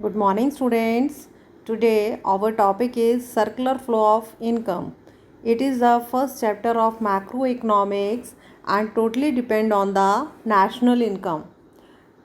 Good morning, students. Today, our topic is circular flow of income. It is the first chapter of macroeconomics and totally depend on the national income.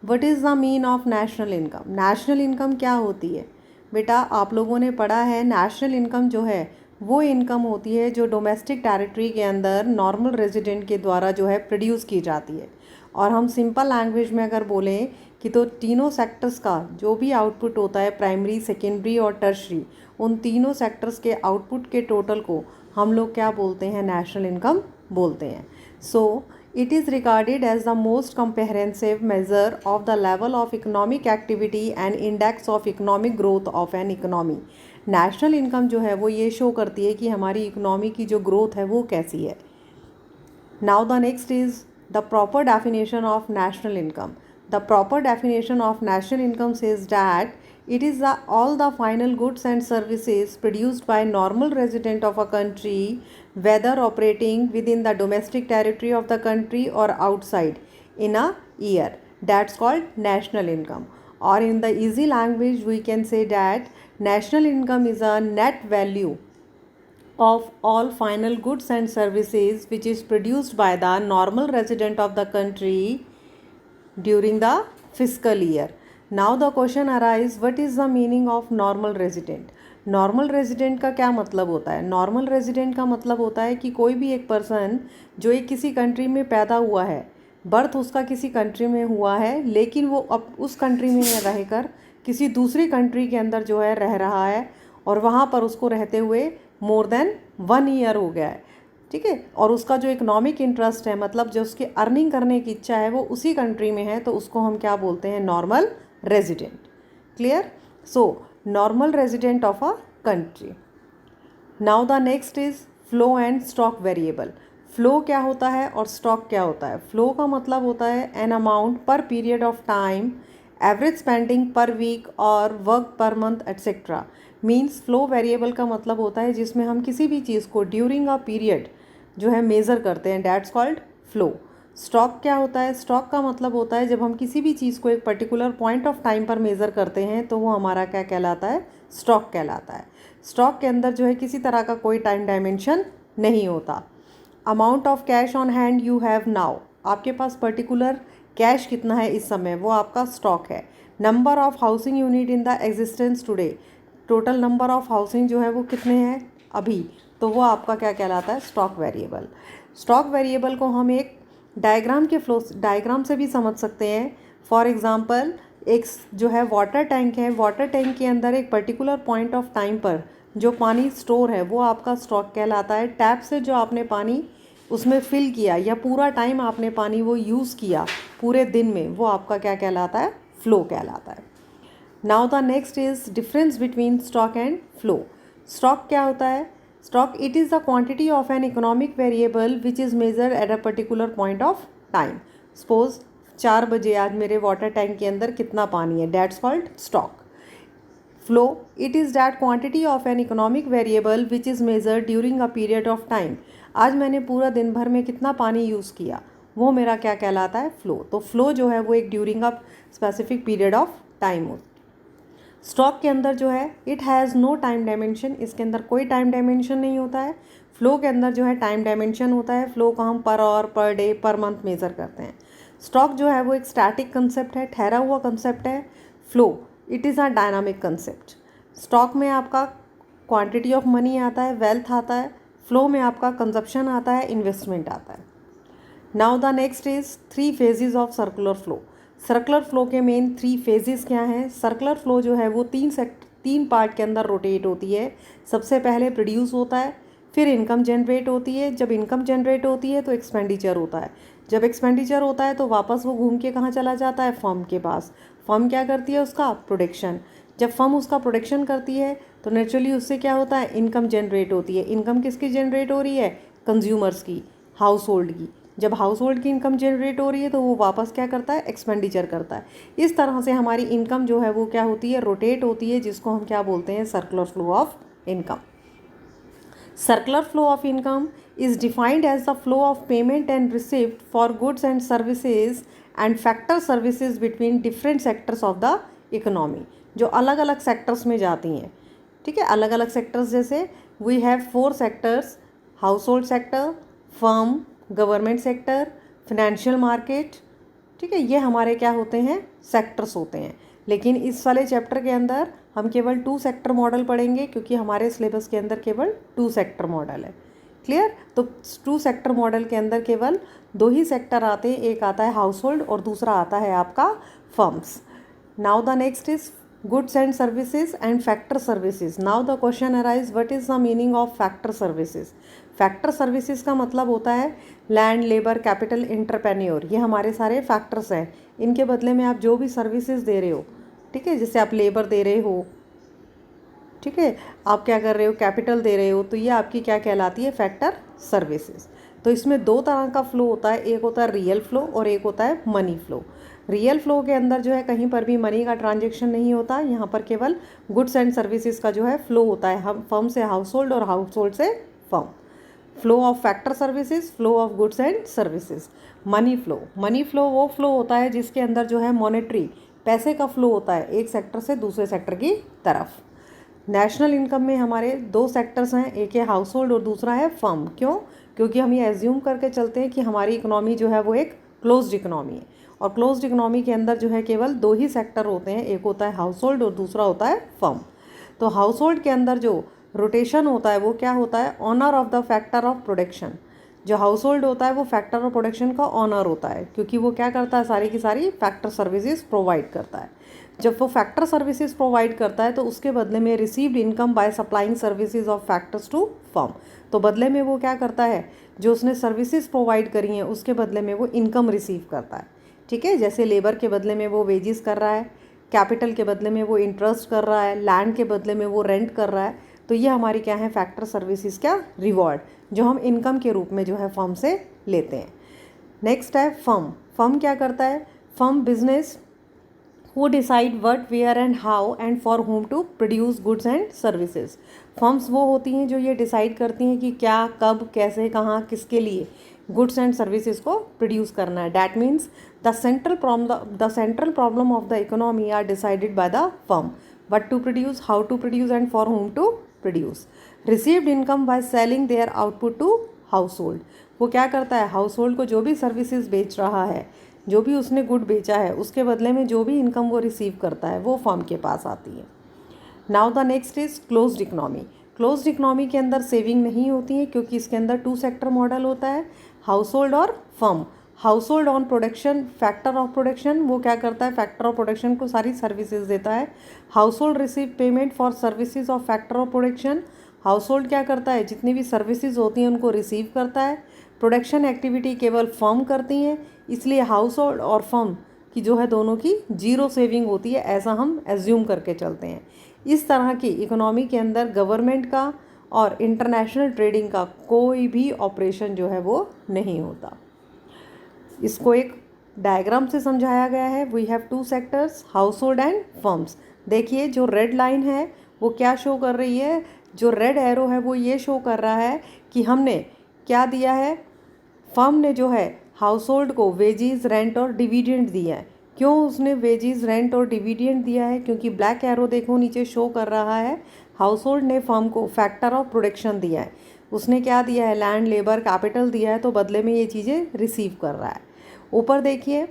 What is the mean of national income? National income क्या होती है? बेटा आप लोगों ने पढ़ा है national income जो है वो इनकम होती है जो डोमेस्टिक टेरिटरी के अंदर नॉर्मल रेजिडेंट के द्वारा जो है प्रोड्यूस की जाती है। और हम सिंपल लैंग्वेज में अगर बोलें कि तो तीनों सेक्टर्स का जो भी आउटपुट होता है प्राइमरी, सेकेंडरी और टर्शरी, उन तीनों सेक्टर्स के आउटपुट के टोटल को हम लोग क्या बोलते हैं? नेशनल इनकम बोलते हैं। सो it is regarded as the most comprehensive measure of the level of economic activity and index of economic growth of an economy. National income जो है वो ये शो करती है कि हमारी इकोनॉमी की जो ग्रोथ है वो कैसी है। Now the next is the proper definition of national income. The proper definition of national income says that it is all the final goods and services produced by normal resident of a country, whether operating within the domestic territory of the country or outside, in a year. That's called national income. Or in the easy language, we can say that national income is a net value of all final goods and services which is produced by the normal resident of the country during the fiscal year. Now the question arises, what is the meaning of normal resident? Normal resident का क्या मतलब होता है? Normal resident का मतलब होता है कि कोई भी एक पर्सन जो एक किसी कंट्री में पैदा हुआ है, बर्थ उसका किसी कंट्री में हुआ है, लेकिन वो अब उस कंट्री में रहकर किसी दूसरी कंट्री के अंदर जो है रह रहा है और वहाँ पर उसको रहते हुए मोर देन 1 ईयर हो गया है, ठीक है, और उसका जो इकोनॉमिक इंटरेस्ट है, मतलब जो उसकी अर्निंग करने की इच्छा है वो उसी कंट्री में है, तो उसको हम क्या बोलते हैं? Normal resident. Clear? So normal resident of a country. Now the next is flow and stock variable. Flow क्या होता है और स्टॉक क्या होता है? फ्लो का मतलब होता है an amount per period of time, average spending per week और work per month etcetera. Means flow variable का मतलब होता है जिसमें हम किसी भी चीज़ को ड्यूरिंग अ पीरियड जो है मेज़र करते हैं, डैट्स कॉल्ड फ्लो. स्टॉक क्या होता है? स्टॉक का मतलब होता है जब हम किसी भी चीज़ को एक पर्टिकुलर पॉइंट ऑफ टाइम पर मेज़र करते हैं तो वो हमारा क्या कहलाता है? स्टॉक कहलाता है. स्टॉक के अंदर जो है किसी तरह का कोई टाइम डायमेंशन नहीं होता. Amount of cash on hand you have now. आपके पास पर्टिकुलर कैश कितना है इस समय, वो आपका स्टॉक है. Number of housing unit in the existence today. Total number of housing जो है वो कितने हैं अभी, तो वो आपका क्या कहलाता है? Stock variable. स्टॉक वेरिएबल को हम एक डायग्राम से भी समझ सकते हैं. फॉर एग्जांपल एक जो है वाटर टैंक है, वाटर टैंक के अंदर एक पर्टिकुलर पॉइंट ऑफ टाइम पर जो पानी स्टोर है वो आपका स्टॉक कहलाता है. टैप से जो आपने पानी उसमें फिल किया या पूरा टाइम आपने पानी वो यूज़ किया पूरे दिन में, वो आपका क्या कहलाता है? फ्लो कहलाता है. Now the next is difference between stock and flow. Stock क्या होता है? Stock it is the quantity of an economic variable which is measured at a particular point of time. Suppose 4 बजे आज मेरे वाटर टैंक के अंदर कितना पानी है, that's called stock. Flow it is that quantity of an economic variable which is measured during a period of time. आज मैंने पूरा दिन भर में कितना पानी यूज़ किया, वो मेरा क्या कहलाता है? फ्लो. तो फ्लो जो है वो एक during a specific period of time होता है. स्टॉक के अंदर जो है it has no time dimension. इसके अंदर कोई टाइम डायमेंशन नहीं होता है. फ्लो के अंदर जो है टाइम डायमेंशन होता है. फ्लो को हम per hour, per day, per month measure करते हैं. स्टॉक जो है वो एक स्टैटिक कंसेप्ट है, ठहरा हुआ कंसेप्ट है. Flow it is a dynamic concept. Stock में आपका क्वांटिटी ऑफ मनी आता है, वेल्थ आता है. फ्लो में आपका कंजप्शन आता है, इन्वेस्टमेंट आता है. Now the next is 3 phases of circular flow. Circular flow के मेन 3 फेजेस क्या हैं? सर्कुलर फ्लो जो है वो 3 पार्ट के अंदर रोटेट होती है. सबसे पहले प्रोड्यूस होता है, फिर इनकम जनरेट होती है. जब इनकम जनरेट होती है तो एक्सपेंडिचर होता है. जब एक्सपेंडिचर होता है तो वापस वो घूम के कहाँ चला जाता है? फर्म के पास. फर्म क्या करती है? उसका प्रोडक्शन. जब फर्म उसका प्रोडक्शन करती है तो नेचुरली उससे क्या होता है? इनकम जनरेट होती है. इनकम किसकी जनरेट हो रही है? कंज्यूमर्स की, हाउस होल्ड की. जब हाउस होल्ड की इनकम जनरेट हो रही है तो वो वापस क्या करता है? एक्सपेंडिचर करता है. इस तरह से हमारी इनकम जो है वो क्या होती है? रोटेट होती है, जिसको हम क्या बोलते हैं? Circular flow of income. Circular flow of income is defined as the flow of payment and receipt for goods and services and factor services between different sectors of the economy. जो अलग अलग सेक्टर्स में जाती हैं। ठीक है, अलग अलग सेक्टर्स जैसे we have 4 sectors, household sector, firm, government sector, financial market. ठीक है, ये हमारे क्या होते हैं, सेक्टर्स होते हैं। लेकिन इस वाले चैप्टर के अंदर हम केवल 2 सेक्टर मॉडल पढ़ेंगे, क्योंकि हमारे सिलेबस के अंदर केवल 2 सेक्टर मॉडल है। क्लियर? तो 2 सेक्टर मॉडल के अंदर केवल 2 ही सेक्टर आते हैं, एक आता है हाउस होल्ड और दूसरा आता है आपका firms. Now the next is goods and services and factor services. Now the question arise, what is the meaning of factor services? Factor services का मतलब होता है लैंड, लेबर, कैपिटल, इंटरप्रेन्योर। ये हमारे सारे फैक्टर्स हैं। इनके बदले में आप जो भी सर्विसेज दे रहे हो, ठीक है, जैसे आप लेबर दे रहे हो, ठीक है, आप क्या कर रहे हो, कैपिटल दे रहे हो, तो ये आपकी क्या कहलाती है, फैक्टर सर्विसेज। तो इसमें 2 तरह का फ्लो होता है, एक होता है रियल फ्लो और एक होता है मनी फ्लो। रियल फ्लो के अंदर जो है कहीं पर भी मनी का ट्रांजेक्शन नहीं होता, यहाँ पर केवल गुड्स एंड सर्विसेज का जो है फ्लो होता है, हम फर्म से हाउस होल्ड और हाउस होल्ड से firm. Flow of factor services, flow of goods and services. Money flow, money flow वो फ्लो होता है जिसके अंदर जो है मॉनेटरी पैसे का फ्लो होता है एक सेक्टर से दूसरे सेक्टर की तरफ। नेशनल इनकम में हमारे 2 सेक्टर्स हैं, एक है हाउस होल्ड और दूसरा है फर्म। क्यों? क्योंकि हम ये एज्यूम करके चलते हैं कि हमारी इकोनॉमी जो है वो एक क्लोज्ड इकोनॉमी है, और क्लोज्ड इकोनॉमी के अंदर जो है केवल 2 ही सेक्टर होते हैं, एक होता है हाउस होल्ड और दूसरा होता है फर्म। तो हाउस होल्ड के अंदर जो रोटेशन होता है वो क्या होता है, owner of the factor of production. जो हाउस होल्ड होता है वो फैक्टर ऑफ प्रोडक्शन का ऑनर होता है, क्योंकि वो क्या करता है, सारी की सारी फैक्टर सर्विसेज प्रोवाइड करता है। जब वो फैक्टर सर्विसेज प्रोवाइड करता है तो उसके बदले में received income by supplying services of factors to firm. तो बदले में वो क्या करता है, जो उसने सर्विसेज प्रोवाइड करी हैं उसके बदले में वो इनकम रिसीव करता है। ठीक है, जैसे लेबर के बदले में वो वेजेस कर रहा है, कैपिटल के बदले में वो इंटरेस्ट कर रहा है, लैंड के बदले में वो रेंट कर रहा है। तो ये हमारी क्या है, फैक्टर सर्विसेज का रिवॉर्ड, जो हम इनकम के रूप में जो है फर्म से लेते हैं। नेक्स्ट है फर्म। फर्म क्या करता है, firm business who decide what, where and how and for whom to produce goods and services। Firms वो होती हैं जो ये डिसाइड करती हैं कि क्या, कब, कैसे, कहाँ, किसके लिए गुड्स एंड सर्विसेज को प्रोड्यूस करना है। That means the central problem of the economy are decided by the firm, what to produce, how to produce and for whom to produce। received income by selling their output to household। वो क्या करता है, house hold को जो भी services बेच रहा है, जो भी उसने गुड बेचा है, उसके बदले में जो भी इनकम वो रिसीव करता है वो फर्म के पास आती है। Now the next is closed economy. Closed economy के अंदर सेविंग नहीं होती है, क्योंकि इसके अंदर 2 सेक्टर मॉडल होता है, हाउस होल्ड और firm. House hold on production, factor of production, वो क्या करता है, फैक्टर ऑफ प्रोडक्शन को सारी सर्विसेज देता है। House hold receive payment for services of factor of production. House hold क्या करता है, जितनी भी सर्विसेज होती हैं उनको रिसीव करता है। प्रोडक्शन एक्टिविटी केवल फर्म करती हैं, इसलिए हाउस होल्ड और फर्म की जो है दोनों की 0 सेविंग होती है, ऐसा हम एज्यूम करके चलते हैं। इस तरह की इकोनॉमी के अंदर गवर्नमेंट का और इंटरनेशनल ट्रेडिंग का कोई भी ऑपरेशन जो है वो नहीं होता। इसको एक डायग्राम से समझाया गया है। We have 2 sectors, household and firms. देखिए जो रेड लाइन है वो क्या शो कर रही है, जो रेड एरो है वो ये शो कर रहा है कि हमने क्या दिया है, फर्म ने जो है हाउस होल्ड को वेजेस, रेंट और डिविडेंड दिया है। क्यों उसने वेजेस, रेंट और डिविडेंड दिया है, क्योंकि ब्लैक एरो देखो नीचे शो कर रहा है, हाउस होल्ड ने फर्म को फैक्टर ऑफ प्रोडक्शन दिया है, उसने क्या दिया है, लैंड, लेबर, कैपिटल दिया है, तो बदले में ये चीज़ें रिसीव कर रहा है। ऊपर देखिए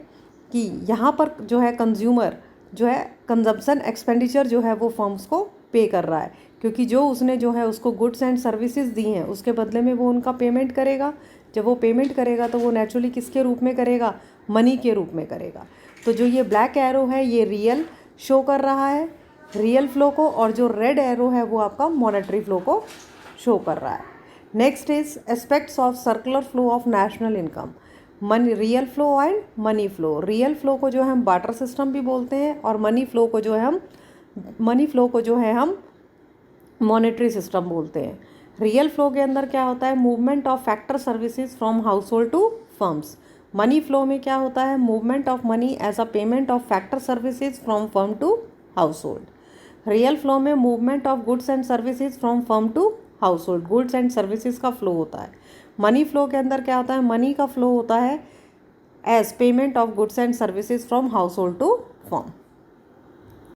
कि यहाँ पर जो है कंज्यूमर जो है कंजम्पशन एक्सपेंडिचर जो है वो फर्म्स को पे कर रहा है, क्योंकि जो उसने जो है उसको गुड्स एंड सर्विसेज दी हैं उसके बदले में वो उनका पेमेंट करेगा। जब वो पेमेंट करेगा तो वो नेचुरली किसके रूप में करेगा, मनी के रूप में करेगा। तो जो ये ब्लैक एरो है ये रियल शो कर रहा है, रियल फ्लो को, और जो रेड एरो है वो आपका मॉनेटरी फ्लो को शो कर रहा है। Next is aspects of circular flow of national income. Money, real flow and money flow. Real flow को जो है हम बार्टर सिस्टम भी बोलते हैं, और मनी फ्लो को जो है हम मॉनेटरी सिस्टम बोलते हैं। रियल फ्लो के अंदर क्या होता है, movement of factor services from household to firms. Money flow में क्या होता है, movement of money as a payment of factor services from firm to household. Real flow में movement of goods and services from firm to household, goods and services का flow होता है। Money flow के अंदर क्या होता है, money का फ्लो होता है as payment of goods and services from household to firm.